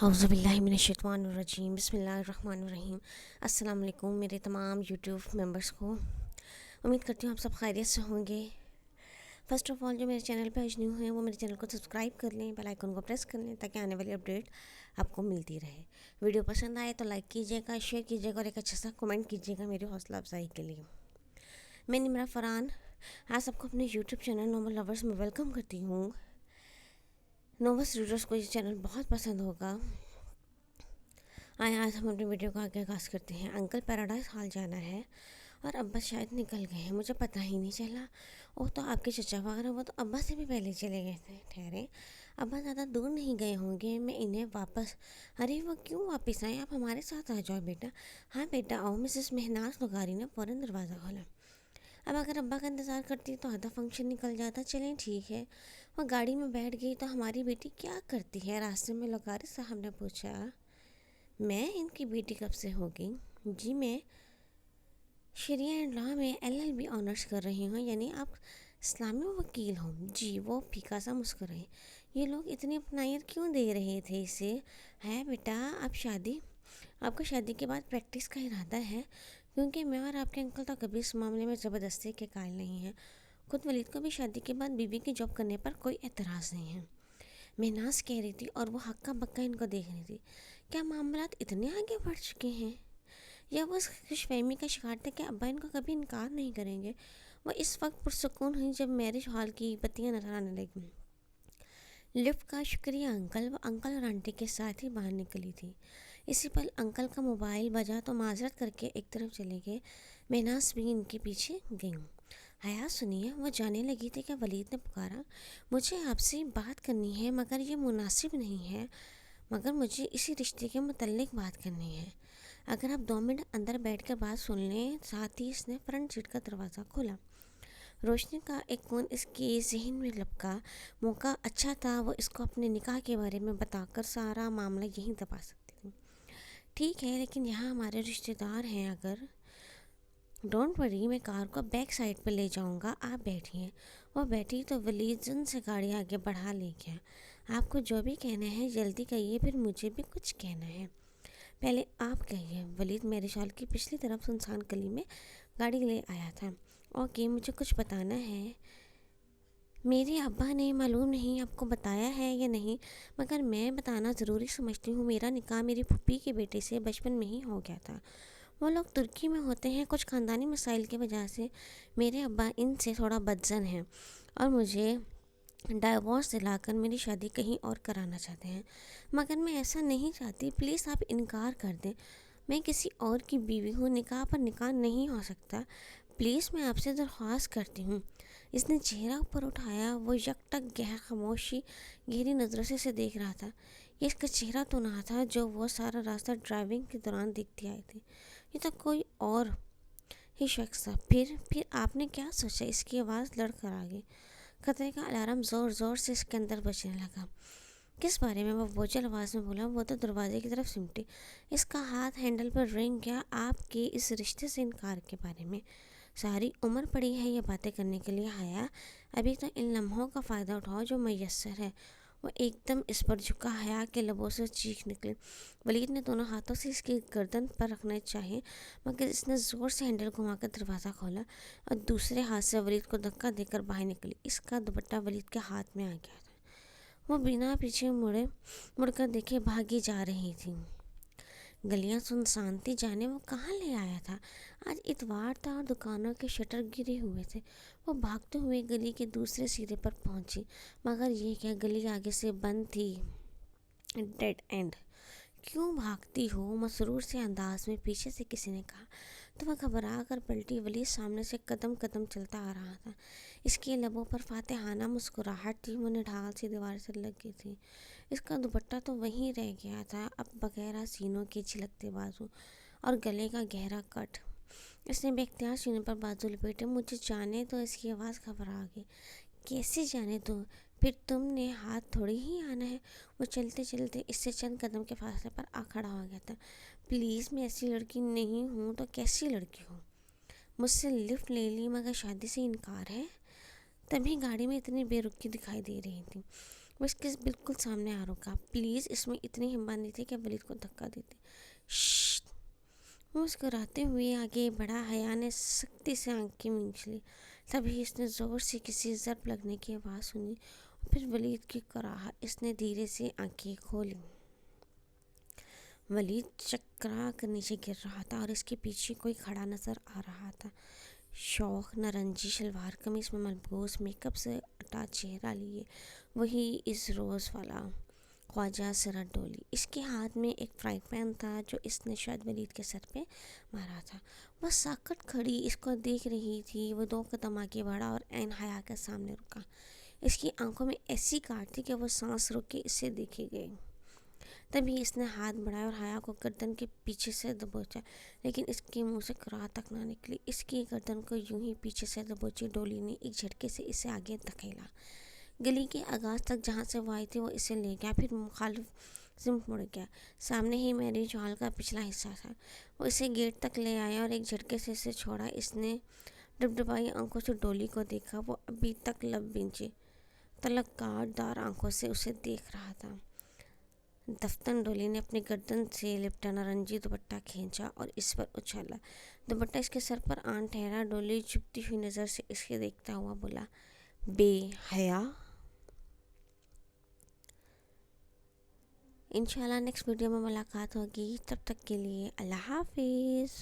اعوذ باللہ من الشیطان الرجیم، بسم اللہ الرحمن الرحیم۔ السلام علیکم میرے تمام یوٹیوب ممبرس کو، امید کرتی ہوں آپ سب خیریت سے ہوں گے۔ فرسٹ آف آل جو میرے چینل پہ آج نیو ہیں وہ میرے چینل کو سبسکرائب کر لیں، بیل آئیکن کو پریس کر لیں تاکہ آنے والی اپڈیٹ آپ کو ملتی رہے۔ ویڈیو پسند آئے تو لائک کیجیے گا، شیئر کیجیے گا اور ایک اچھا سا کمنٹ کیجیے گا میری حوصلہ افزائی کے لیے۔ میں نمرہ فرحان آپ سب کو اپنے یوٹیوب چینل ناول لورس میں ویلکم کرتی ہوں۔ ناولس ریڈرس کو یہ چینل بہت پسند ہوگا۔ آج ہم اپنی ویڈیو کا آغاز کرتے ہیں۔ انکل پیراڈائز ہال جانا ہے اور ابا شاید نکل گئے ہیں، مجھے پتہ ہی نہیں چلا۔ وہ تو آپ کے چچا وغیرہ وہ تو ابا سے بھی پہلے چلے گئے تھے۔ ٹھہرے، ابا زیادہ دور نہیں گئے ہوں گے، میں انہیں واپس… ارے وہ کیوں واپس آئیں؟ آپ ہمارے ساتھ آ جاؤ بیٹا۔ ہاں بیٹا آؤ، مسز مہناز لغاری نے فوراً دروازہ کھولا۔ اب اگر ابا کا انتظار کرتی تو آدھا فنکشن نکل جاتا۔ چلیں ٹھیک ہے۔ وہ گاڑی میں بیٹھ گئی تو ہماری بیٹی کیا کرتی ہے؟ راستے میں لغاری صاحب نے پوچھا۔ میں ان کی بیٹی کب سے ہو گئی؟ جی میں شریعہ اینڈ لا میں LLB آنرس کر رہی ہوں، یعنی آپ اسلامی وکیل ہوں؟ جی۔ وہ پھیکا سا مسکرائی۔ یہ لوگ اتنی اپنائیت کیوں دے رہے تھے اسے؟ ہے بیٹا آپ کو شادی کے بعد پریکٹس کا ارادہ ہے؟ کیونکہ میں اور آپ کے انکل تو کبھی اس معاملے میں زبردستی کے قائل نہیں ہیں۔ خود ولید کو بھی شادی کے بعد بیوی کی جاب کرنے پر کوئی اعتراض نہیں ہے، مہناز کہہ رہی تھی اور وہ ہکا بکا ان کو دیکھ رہی تھی۔ کیا معاملات اتنے آگے بڑھ چکے ہیں؟ یا وہ اس خوش فہمی کا شکار تھے کہ ابا ان کو کبھی انکار نہیں کریں گے؟ وہ اس وقت پرسکون ہوئی جب میرج ہال کی بتیاں نظر آنے لگیں۔ لفٹ کا شکریہ انکل۔ وہ انکل اور آنٹی کے ساتھ ہی باہر نکلی تھی۔ اسی پل انکل کا موبائل بجا تو معذرت کر کے ایک طرف چلے گئے۔ مہناز بھی ان کے پیچھے گئیں۔ حیا سنیے، وہ جانے لگی تھی کہ ولید نے پکارا۔ مجھے آپ سے بات کرنی ہے مگر یہ مناسب نہیں ہے، مگر مجھے اسی رشتے کے متعلق بات کرنی ہے۔ اگر آپ 2 منٹ اندر بیٹھ کر بات سن لیں۔ ساتھ ہی اس نے فرنٹ سیٹ کا دروازہ کھولا۔ روشنی کا ایک کون اس کے ذہن میں لپکا۔ موقع اچھا تھا، وہ اس کو اپنے نکاح کے بارے میں بتا کر سارا معاملہ یہیں دبا سکتی تھی۔ ٹھیک ہے لیکن یہاں ہمارے رشتہ دار ہیں۔ اگر… ڈونٹ وری، میں کار کو بیک سائڈ پہ لے جاؤں گا، آپ بیٹھیے۔ وہ بیٹھی تو ولید زن سے گاڑی آگے بڑھا لے گیا۔ آپ کو جو بھی کہنا ہے جلدی کہیے، پھر مجھے بھی کچھ کہنا ہے۔ پہلے آپ کہیے۔ ولید میرے شال کی پچھلی طرف سنسان گلی میں گاڑی لے آیا تھا۔ اوکے، مجھے کچھ بتانا ہے۔ میرے ابا نے معلوم نہیں آپ کو بتایا ہے یا نہیں، مگر میں بتانا ضروری سمجھتی ہوں۔ میرا نکاح میری پھوپھی کے بیٹے سے بچپن میں ہی ہو گیا تھا۔ وہ لوگ ترکی میں ہوتے ہیں، کچھ خاندانی مسائل کی وجہ سے میرے ابا ان سے تھوڑا بدظن ہیں اور مجھے ڈائیورس دلا کر میری شادی کہیں اور کرانا چاہتے ہیں، مگر میں ایسا نہیں چاہتی۔ پلیز آپ انکار کر دیں۔ میں کسی اور کی بیوی ہوں، نکاح پر نکاح نہیں ہو سکتا۔ پلیز میں آپ سے درخواست کرتی ہوں۔ اس نے چہرہ اوپر اٹھایا۔ وہ یک ٹک خاموشی گہری نظروں سے اسے دیکھ رہا تھا۔ یہ اس کا چہرہ تو نہ تھا جو وہ سارا راستہ ڈرائیونگ کے دوران دیکھتی آئی تھی، یہ تو کوئی اور ہی شخص تھا۔ پھر آپ نے کیا سوچا؟ اس کی آواز لڑ کر آ گئی۔ خطرے کا الارم زور زور سے اس کے اندر بجنے لگا۔ کس بارے میں؟ وہ بوجھل آواز میں بولا۔ وہ تو دروازے کی طرف سمٹی۔ اس کا ہاتھ ہینڈل پر رنگ گیا۔ آپ کے اس رشتے سے انکار کے بارے میں؟ ساری عمر پڑی ہے یہ باتیں کرنے کے لیے حیا، ابھی تو ان لمحوں کا فائدہ اٹھاؤ جو میسر ہے۔ وہ ایک دم اس پر جھکا۔ حیا کے لبوں سے چیخ نکلی۔ ولید نے دونوں ہاتھوں سے اس کی گردن پر رکھنا چاہے، مگر اس نے زور سے ہینڈل گھما کر دروازہ کھولا اور دوسرے ہاتھ سے ولید کو دھکا دے کر باہر نکلی۔ اس کا دوپٹہ ولید کے ہاتھ میں آ گیا تھا۔ وہ بنا پیچھے مڑ کر دیکھے بھاگی جا رہی تھی۔ گلیاں سنسان تھی، جانے وہ کہاں لے آیا تھا۔ آج اتوار تھا اور دکانوں کے شٹر گرے ہوئے تھے۔ وہ بھاگتے ہوئے گلی کے دوسرے سرے پر پہنچی، مگر یہ کیا، گلی آگے سے بند تھی۔ Dead end. کیوں بھاگتی ہو؟ مسرور سے انداز میں پیچھے سے کسی نے کہا تو وہ گھبرا کر پلٹی۔ ولید سامنے سے قدم قدم چلتا آ رہا تھا۔ اس کے لبوں پر فاتحانہ مسکراہٹ تھی، وہ نڈھال سی دیوار سے لگی تھی۔ اس کا دوپٹہ تو وہیں رہ گیا تھا، اب بغیر سینوں کے جھلکتے بازو اور گلے کا گہرا کٹ۔ اس نے بے اختیار سینے پر بازو لپیٹے۔ مجھے جانے دو، اس کی آواز گھبرا گئی۔ کیسے جانے دو؟ پھر تم نے ہاتھ تھوڑی ہی آنا ہے۔ وہ چلتے چلتے اس سے چند قدم کے فاصلے پر آ کھڑا ہو گیا تھا۔ پلیز، میں ایسی لڑکی نہیں ہوں تو کیسی لڑکی ہوں؟ مجھ سے لفٹ لے لی مگر شادی سے انکار ہے؟ تبھی گاڑی میں اتنی بے رخی دکھائی دے رہی تھی۔ وہ اس کے بالکل سامنے آ رکا. پلیز اس میں اتنی ہمت نہیں تھی کہ ولید کو دھکا دیتے. ششت. مسکراتے ہوئے آگے بڑھا. حیا نے سختی سے آنکھیں مینچ لی. تبھی اس نے زور سے کسی ضرب لگنے کی آواز سنی اور پھر ولید کی کراہٹ. اس نے دھیرے سے آنکھیں کھولی. ولید چکرا کر نیچے گر رہا تھا اور اس کے پیچھے کوئی کھڑا نظر آ رہا تھا. شوخ نارنجی شلوار قمیص میں ملبوس، میک اپ سے اٹا چہرہ لیے وہی اس روز والا خواجہ سرت ڈولی. اس کے ہاتھ میں ایک فرائنگ پین تھا جو اس نے شاید ولید کے سر پہ مارا تھا. وہ ساکٹ کھڑی اس کو دیکھ رہی تھی. وہ 2 قدم آگے بڑھا اور عین حیا کے سامنے رکا. اس کی آنکھوں میں ایسی کاٹ تھی کہ وہ سانس روک کے اسے دیکھے گئے. تبھی اس نے ہاتھ بڑھایا اور حیا کو گردن کے پیچھے سے دبوچا، لیکن اس کے منہ سے کراہٹ تک نہ نکلی. اس کی گردن کو یوں ہی پیچھے سے دبوچی ڈولی نے ایک جھٹکے سے اسے آگے دھکیلا. گلی کے آغاز تک جہاں سے وہ آئی تھی وہ اسے لے گیا، پھر مخالف سمت مڑ گیا. سامنے ہی میرج ہال کا پچھلا حصہ تھا. وہ اسے گیٹ تک لے آیا اور ایک جھٹکے سے اسے چھوڑا. اس نے ڈبڈبائی آنکھوں سے ڈولی کو دیکھا. وہ ابھی تک لب بھینچی طلعتکار دار آنکھوں سے اسے دیکھ رہا تھا. دفتن ڈولی نے اپنی گردن سے لپٹا نارنجی دوپٹہ کھینچا اور اس پر اچھالا. دوپٹہ اس کے سر پر آن ٹھہرا. ڈولی چبھتی ہوئی نظر سے اسے دیکھتا ہوا بولا، بے حیا. انشاءاللہ نیکسٹ ویڈیو میں ملاقات ہوگی. تب تک کے لیے اللہ حافظ.